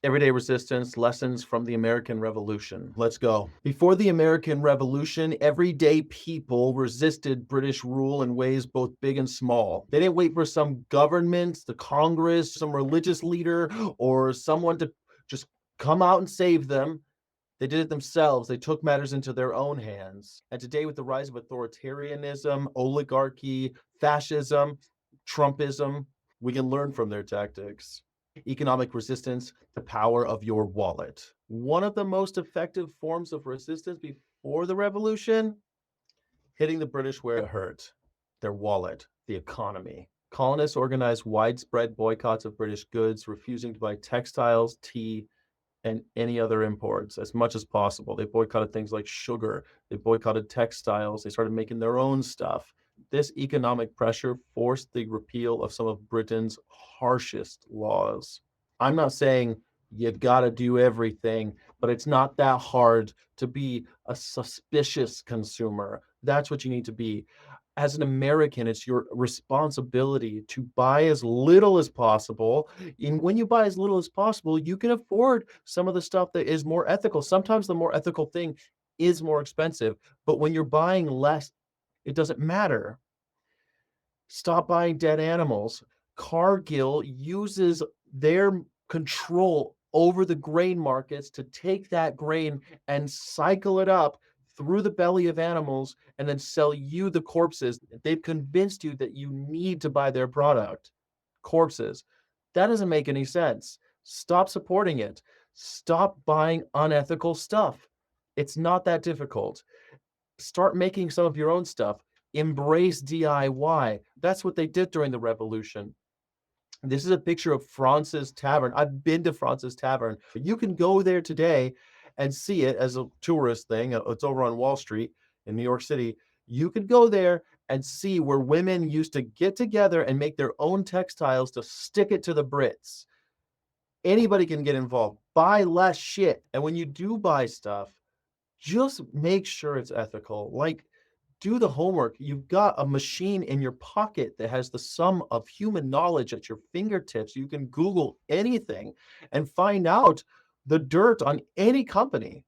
Everyday resistance, lessons from the American Revolution. Let's go. Before the American Revolution, everyday people resisted British rule in ways both big and small. They didn't wait for some government, the Congress, some religious leader, or someone to just come out and save them. They did it themselves. They took matters into their own hands. And today, with the rise of authoritarianism, oligarchy, fascism, Trumpism, we can learn from their tactics. Economic resistance, the power of your wallet. One of the most effective forms of resistance before the revolution, hitting the British where it hurt, their wallet, the economy. Colonists organized widespread boycotts of British goods, refusing to buy textiles, tea, and any other imports as much as possible. They boycotted things like sugar. They boycotted textiles. They started making their own stuff. This economic pressure forced the repeal of some of Britain's harshest laws. I'm not saying you got to do everything, but it's not that hard to be a suspicious consumer. That's what you need to be. As an American, it's your responsibility to buy as little as possible. And when you buy as little as possible, you can afford some of the stuff that is more ethical. Sometimes the more ethical thing is more expensive, but when you're buying less, it doesn't matter. Stop buying dead animals. Cargill uses their control over the grain markets to take that grain and cycle it up through the belly of animals and then sell you the corpses. They've convinced you that you need to buy their product. Corpses. That doesn't make any sense. Stop supporting it. Stop buying unethical stuff. It's not that difficult. Start making some of your own stuff. Embrace DIY. That's what they did during the revolution. This is a picture of France's Tavern. I've been to France's Tavern. You can go there today and see it as a tourist thing. It's over on Wall Street in New York City. You can go there and see where women used to get together and make their own textiles to stick it to the Brits. Anybody can get involved. Buy less shit. And when you do buy stuff, just make sure it's ethical. Like, do the homework. You've got a machine in your pocket that has the sum of human knowledge at your fingertips. You can Google anything and find out the dirt on any company.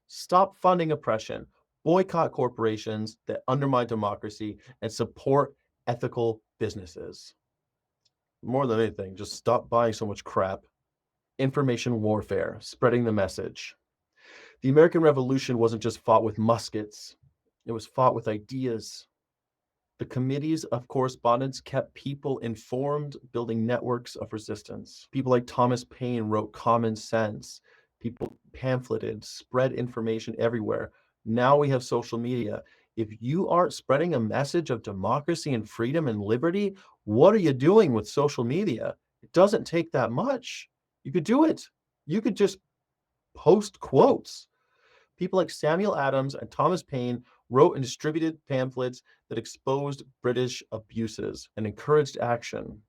Stop funding oppression, boycott corporations that undermine democracy, and support ethical businesses. More than anything, just stop buying so much crap. Information warfare, spreading the message. The American Revolution wasn't just fought with muskets, it was fought with ideas. The committees of correspondence kept people informed, building networks of resistance. People like Thomas Paine wrote Common Sense. People pamphleted, spread information everywhere. Now we have social media. If you aren't spreading a message of democracy and freedom and liberty, what are you doing with social media? It doesn't take that much. You could do it. You could just post quotes. People like Samuel Adams and Thomas Paine wrote and distributed pamphlets that exposed British abuses and encouraged action.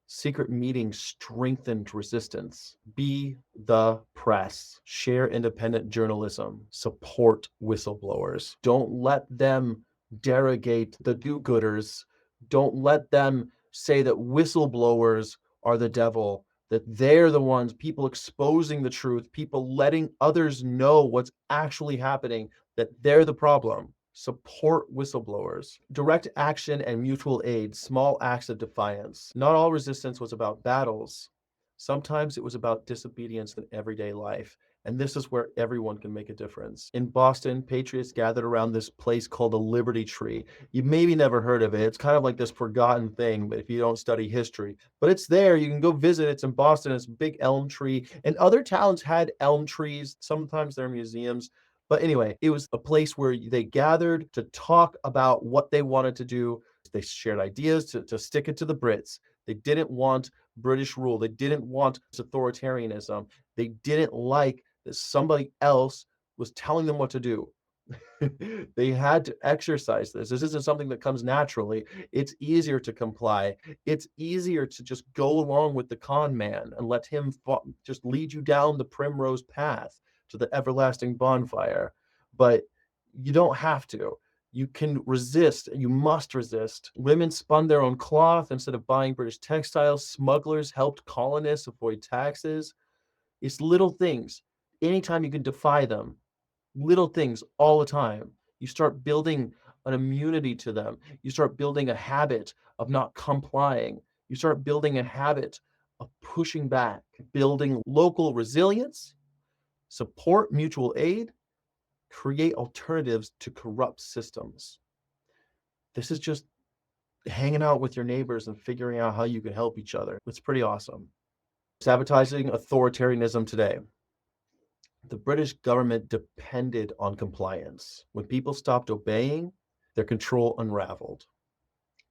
Secret meetings strengthened resistance. Be the press. Share independent journalism. Support whistleblowers. Don't let them derogate the do-gooders. Don't let them say that whistleblowers are the devil, that they're the ones, people exposing the truth, people letting others know what's actually happening, that they're the problem. Support whistleblowers. Direct action and mutual aid, small acts of defiance. Not all resistance was about battles. Sometimes it was about disobedience in everyday life. And this is where everyone can make a difference. In Boston, patriots gathered around this place called the Liberty Tree. You maybe never heard of it. It's kind of like this forgotten thing if you don't study history. But it's there. You can go visit. It's in Boston. It's a big elm tree. And other towns had elm trees. Sometimes they're museums. But anyway, it was a place where they gathered to talk about what they wanted to do. They shared ideas to stick it to the Brits. They didn't want British rule. They didn't want authoritarianism. They didn't like that somebody else was telling them what to do. They had to exercise this. This isn't something that comes naturally. It's easier to comply. It's easier to just go along with the con man and let him just lead you down the primrose path to the everlasting bonfire. But you don't have to. You can resist. You must resist. Women spun their own cloth instead of buying British textiles. Smugglers helped colonists avoid taxes. It's little things. Anytime you can defy them, little things all the time, you start building an immunity to them. You start building a habit of not complying. You start building a habit of pushing back, building local resilience, support mutual aid, create alternatives to corrupt systems. This is just hanging out with your neighbors and figuring out how you can help each other. It's pretty awesome. Sabotaging authoritarianism today. The British government depended on compliance. When people stopped obeying, their control unraveled.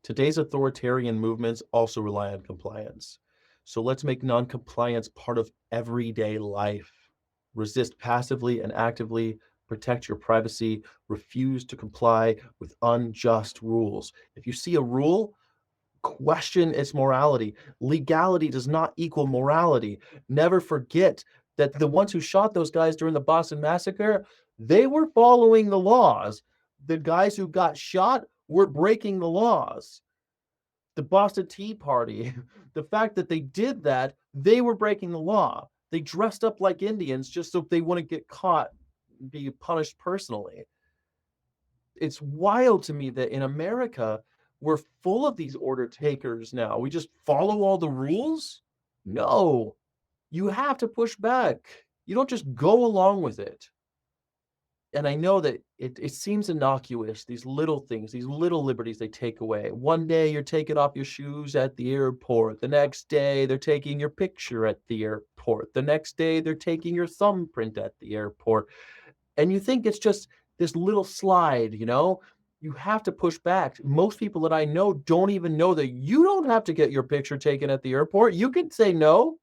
Today's authoritarian movements also rely on compliance. So let's make non-compliance part of everyday life. Resist passively and actively, protect your privacy, refuse to comply with unjust rules. If you see a rule, question its morality. Legality does not equal morality. Never forget that the ones who shot those guys during the Boston Massacre, they were following the laws. The guys who got shot were breaking the laws. The Boston Tea Party, the fact that they did that, they were breaking the law. They dressed up like Indians just so they wouldn't get caught, be punished personally. It's wild to me that in America, we're full of these order takers now. We just follow all the rules. No, you have to push back. You don't just go along with it. And I know that it seems innocuous, these little things, these little liberties they take away. One day you're taking off your shoes at the airport. The next day they're taking your picture at the airport. The next day they're taking your thumbprint at the airport. And you think it's just this little slide, you know? You have to push back. Most people that I know don't even know that you don't have to get your picture taken at the airport. You can say no,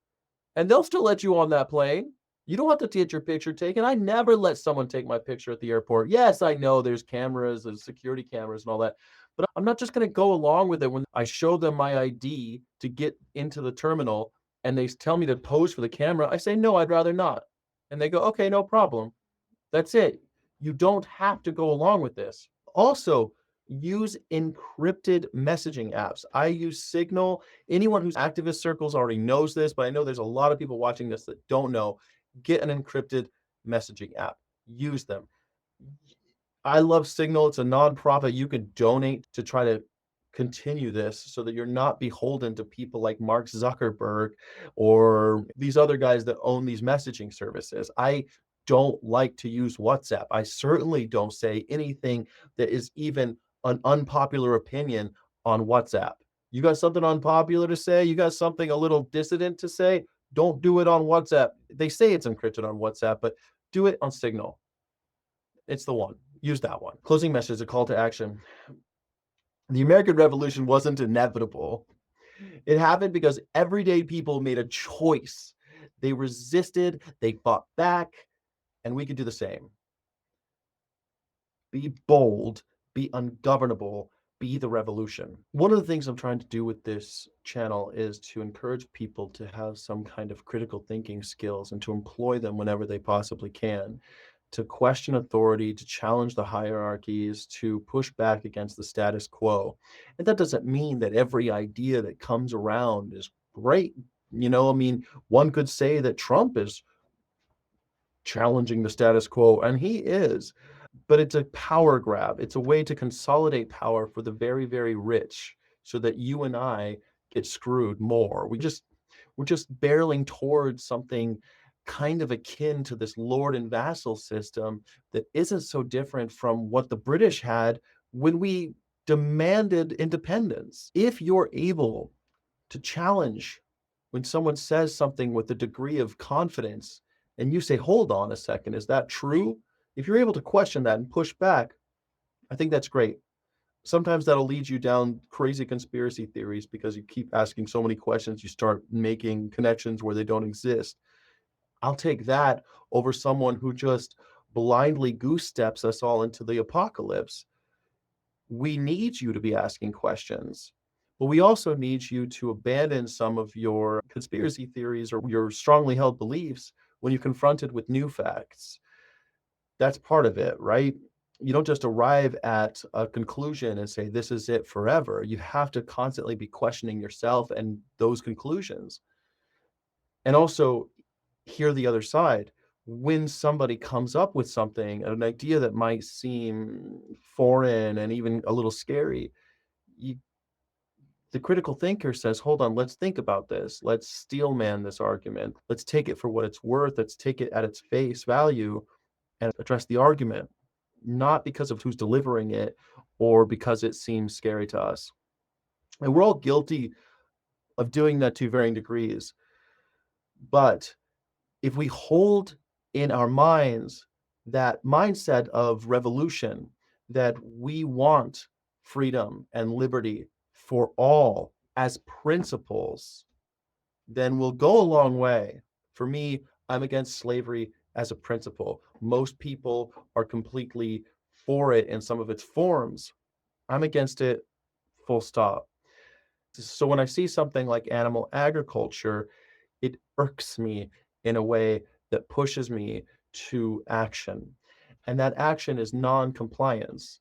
and they'll still let you on that plane. You don't have to get your picture taken. I never let someone take my picture at the airport. Yes, I know there's cameras, there's security cameras and all that, but I'm not just going to go along with it when I show them my ID to get into the terminal and they tell me to pose for the camera. I say, no, I'd rather not. And they go, okay, no problem. That's it. You don't have to go along with this. Also, use encrypted messaging apps. I use Signal. Anyone who's activist circles already knows this, but I know there's a lot of people watching this that don't know. Get an encrypted messaging app. Use them. I love Signal. It's a nonprofit. You can donate to try to continue this so that you're not beholden to people like Mark Zuckerberg or these other guys that own these messaging services. I don't like to use WhatsApp. I certainly don't say anything that is even an unpopular opinion on WhatsApp. You got something unpopular to say? You got something a little dissident to say? Don't do it on WhatsApp. They say it's encrypted on WhatsApp, but do it on Signal. It's the one. Use that one. Closing message, a call to action. The American Revolution wasn't inevitable. It happened because everyday people made a choice. They resisted, they fought back, and we could do the same. Be bold, be ungovernable, be the revolution. One of the things I'm trying to do with this channel is to encourage people to have some kind of critical thinking skills and to employ them whenever they possibly can, to question authority, to challenge the hierarchies, to push back against the status quo. And that doesn't mean that every idea that comes around is great. You know, I mean, one could say that Trump is challenging the status quo, and he is, but it's a power grab. It's a way to consolidate power for the very, very rich so that you and I get screwed more. We're just barreling towards something kind of akin to this lord and vassal system that isn't so different from what the British had when we demanded independence. If you're able to challenge when someone says something with a degree of confidence and you say, hold on a second, is that true? If you're able to question that and push back, I think that's great. Sometimes that'll lead you down crazy conspiracy theories because you keep asking so many questions, you start making connections where they don't exist. I'll take that over someone who just blindly goose steps us all into the apocalypse. We need you to be asking questions, but we also need you to abandon some of your conspiracy theories or your strongly held beliefs when you're confronted with new facts. That's part of it, right? You don't just arrive at a conclusion and say, this is it forever. You have to constantly be questioning yourself and those conclusions. And also hear the other side. When somebody comes up with something, an idea that might seem foreign and even a little scary, you, the critical thinker says, hold on, let's think about this. Let's steelman this argument. Let's take it for what it's worth. Let's take it at its face value and address the argument, not because of who's delivering it or because it seems scary to us. And we're all guilty of doing that to varying degrees. But if we hold in our minds that mindset of revolution, that we want freedom and liberty for all as principles, then we'll go a long way. For me, I'm against slavery as a principle. Most people are completely for it in some of its forms. I'm against it, full stop. So when I see something like animal agriculture, it irks me in a way that pushes me to action. And that action is non-compliance.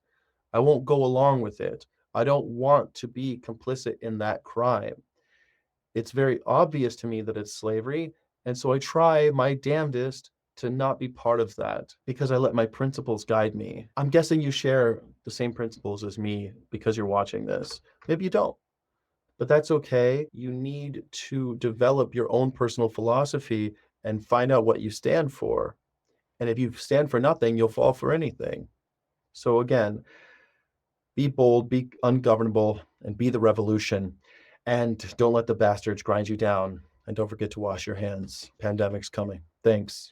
I won't go along with it. I don't want to be complicit in that crime. It's very obvious to me that it's slavery, and so I try my damnedest to not be part of that because I let my principles guide me. I'm guessing you share the same principles as me because you're watching this. Maybe you don't, but that's okay. You need to develop your own personal philosophy and find out what you stand for. And if you stand for nothing, you'll fall for anything. So again, be bold, be ungovernable, and be the revolution. And don't let the bastards grind you down. And don't forget to wash your hands. Pandemic's coming. Thanks.